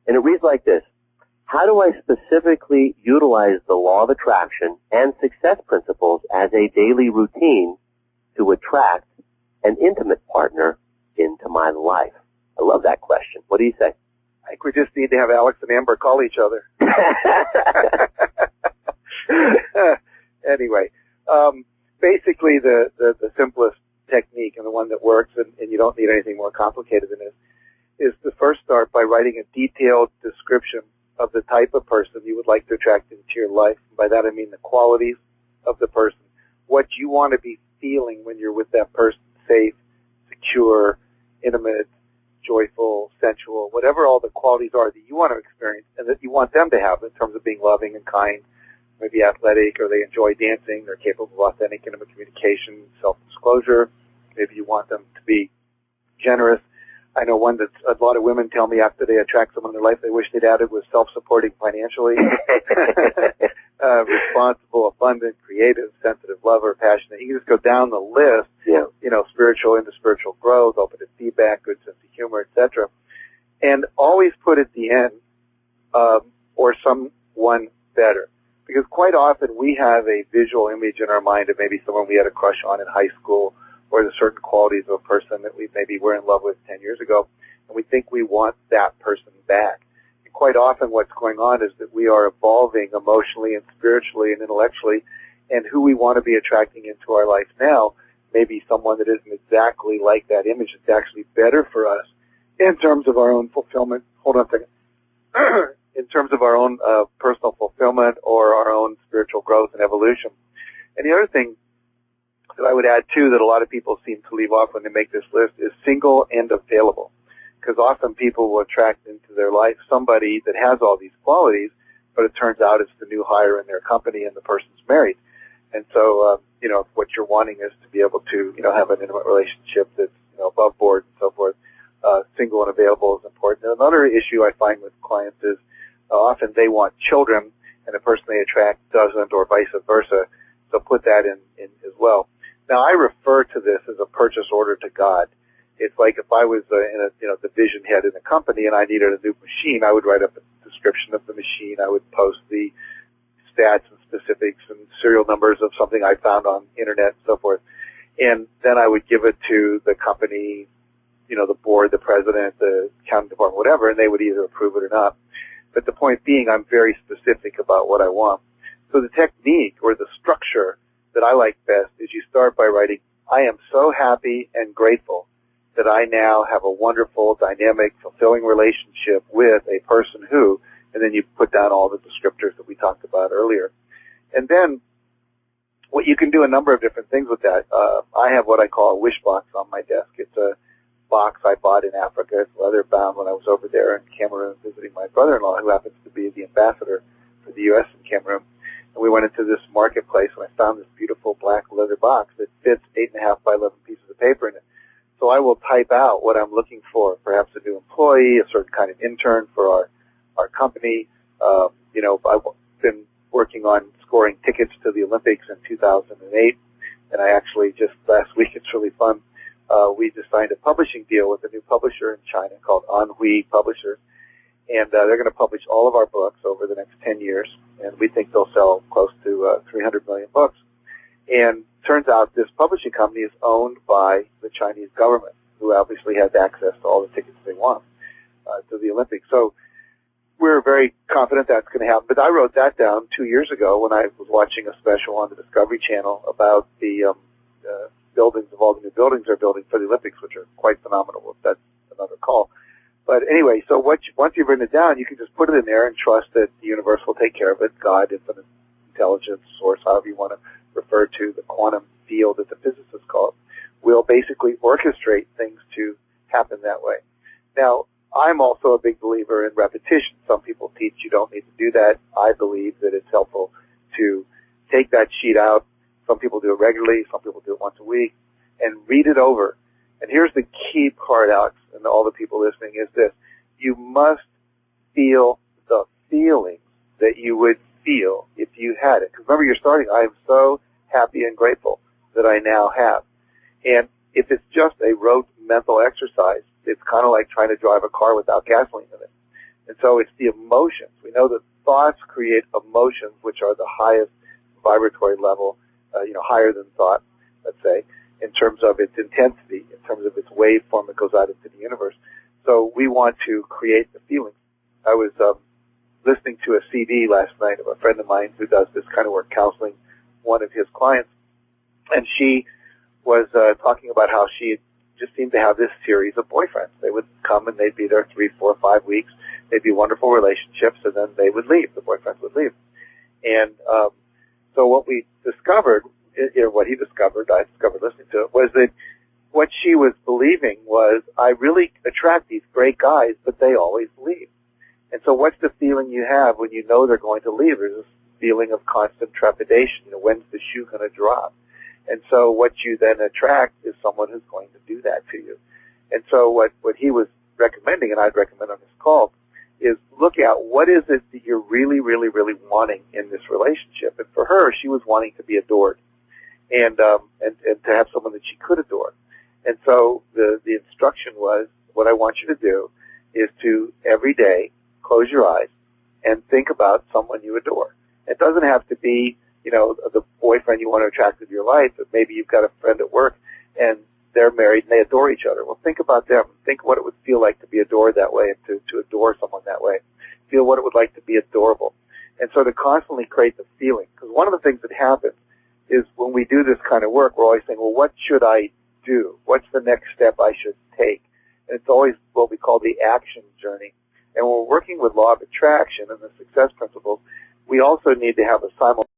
And it reads like this. How do I specifically utilize the law of attraction and success principles as a daily routine to attract an intimate partner into my life? I love that question. What do you say? I think we just need to have Alex and Amber call each other. Anyway, basically the simplest technique and the one that works, and you don't need anything more complicated than this, is to first start by writing a detailed description of the type of person you would like to attract into your life. And by that I mean the qualities of the person, what you want to be feeling when you're with that person, safe, secure, intimate, joyful, sensual, whatever all the qualities are that you want to experience and that you want them to have in terms of being loving and kind, maybe athletic, or they enjoy dancing, they're capable of authentic, intimate communication, self-disclosure. Maybe you want them to be generous. I know one that a lot of women tell me after they attract someone in their life they wish they'd added was self-supporting financially, responsible, abundant, creative, sensitive, lover, passionate. You can just go down the list, spiritual, into spiritual growth, open to feedback, good sense of humor, etc. And always put at the end, or someone better. Because quite often we have a visual image in our mind of maybe someone we had a crush on in high school, or the certain qualities of a person that we maybe were in love with 10 years ago, and we think we want that person back. And quite often what's going on is that we are evolving emotionally and spiritually and intellectually, and who we want to be attracting into our life now may be someone that isn't exactly like that image. It's actually better for us in terms of our own fulfillment. Hold on a second. In terms of our own personal fulfillment or our own spiritual growth and evolution. And the other thing that I would add, too, that a lot of people seem to leave off when they make this list is single and available. Because often people will attract into their life somebody that has all these qualities, but it turns out it's the new hire in their company and the person's married. And so, what you're wanting is to be able to, have an intimate relationship that's, above board and so forth. Single and available is important. And another issue I find with clients is often they want children and the person they attract doesn't, or vice versa. So put that in as well. Now, I refer to this as a purchase order to God. It's like if I was division head in a company and I needed a new machine, I would write up a description of the machine. I would post the stats and specifics and serial numbers of something I found on internet and so forth. And then I would give it to the company, the board, the president, the accounting department, whatever, and they would either approve it or not. But the point being, I'm very specific about what I want. So the technique or the structure that I like best is you start by writing, I am so happy and grateful that I now have a wonderful, dynamic, fulfilling relationship with a person who, and then you put down all the descriptors that we talked about earlier. And then what you can do a number of different things with that. I have what I call a wish box on my desk. It's a box I bought in Africa. It's leather bound when I was over there in Cameroon visiting my brother-in-law, who happens to be the ambassador for the U.S. in Cameroon. And we went into this marketplace and I found this beautiful black leather box that fits 8.5 by 11 pieces of paper in it. So I will type out what I'm looking for, perhaps a new employee, a certain kind of intern for our company. I've been working on scoring tickets to the Olympics in 2008, and I actually just last week, it's really fun, we just signed a publishing deal with a new publisher in China called Anhui Publishers, and they're going to publish all of our books over the next 10 years, and we think they'll sell close to 300 million books. And turns out this publishing company is owned by the Chinese government, who obviously has access to all the tickets they want to the Olympics. So we're very confident that's going to happen. But I wrote that down 2 years ago when I was watching a special on the Discovery Channel about the buildings of all the new buildings they're building for the Olympics, which are quite phenomenal. That's another call. But anyway, so once you've written it down, you can just put it in there and trust that the universe will take care of it. God, infinite intelligence, source, however you want to refer to the quantum field that the physicists call it, will basically orchestrate things to happen that way. Now, I'm also a big believer in repetition. Some people teach you don't need to do that. I believe that it's helpful to take that sheet out. Some people do it regularly. Some people do it once a week. And read it over. And here's the key part, Alex, and all the people listening, is this. You must feel the feelings that you would feel if you had it. Because remember, you're starting, I am so happy and grateful that I now have. And if it's just a rote mental exercise, it's kind of like trying to drive a car without gasoline in it. And so it's the emotions. We know that thoughts create emotions, which are the highest vibratory level, higher than thought, let's say, in terms of its intensity, in terms of its waveform that goes out into the universe. So we want to create the feelings. I was listening to a CD last night of a friend of mine who does this kind of work, counseling one of his clients, and she was talking about how she just seemed to have this series of boyfriends. They would come and they'd be there 3, 4, 5 weeks. They'd be wonderful relationships, and then they would leave. The boyfriends would leave. And so what we discovered, what he discovered, I discovered listening to it, was that what she was believing was, I really attract these great guys, but they always leave. And so what's the feeling you have when you know they're going to leave? There's this feeling of constant trepidation. When's the shoe going to drop? And so what you then attract is someone who's going to do that to you. And so what he was recommending, and I'd recommend on this call, is look at what is it that you're really, really, really wanting in this relationship. And for her, she was wanting to be adored and to have someone that she could adore. And so the instruction was, what I want you to do is to every day close your eyes and think about someone you adore. It doesn't have to be, the boyfriend you want to attract into your life, but maybe you've got a friend at work and they're married and they adore each other. Well, think about them. Think what it would feel like to be adored that way and to adore someone that way. Feel what it would like to be adorable. And so to constantly create the feeling. Because one of the things that happens is when we do this kind of work, we're always saying, well, what should I do? What's the next step I should take? And it's always what we call the action journey. And when we're working with law of attraction and the success principles, we also need to have a simultaneous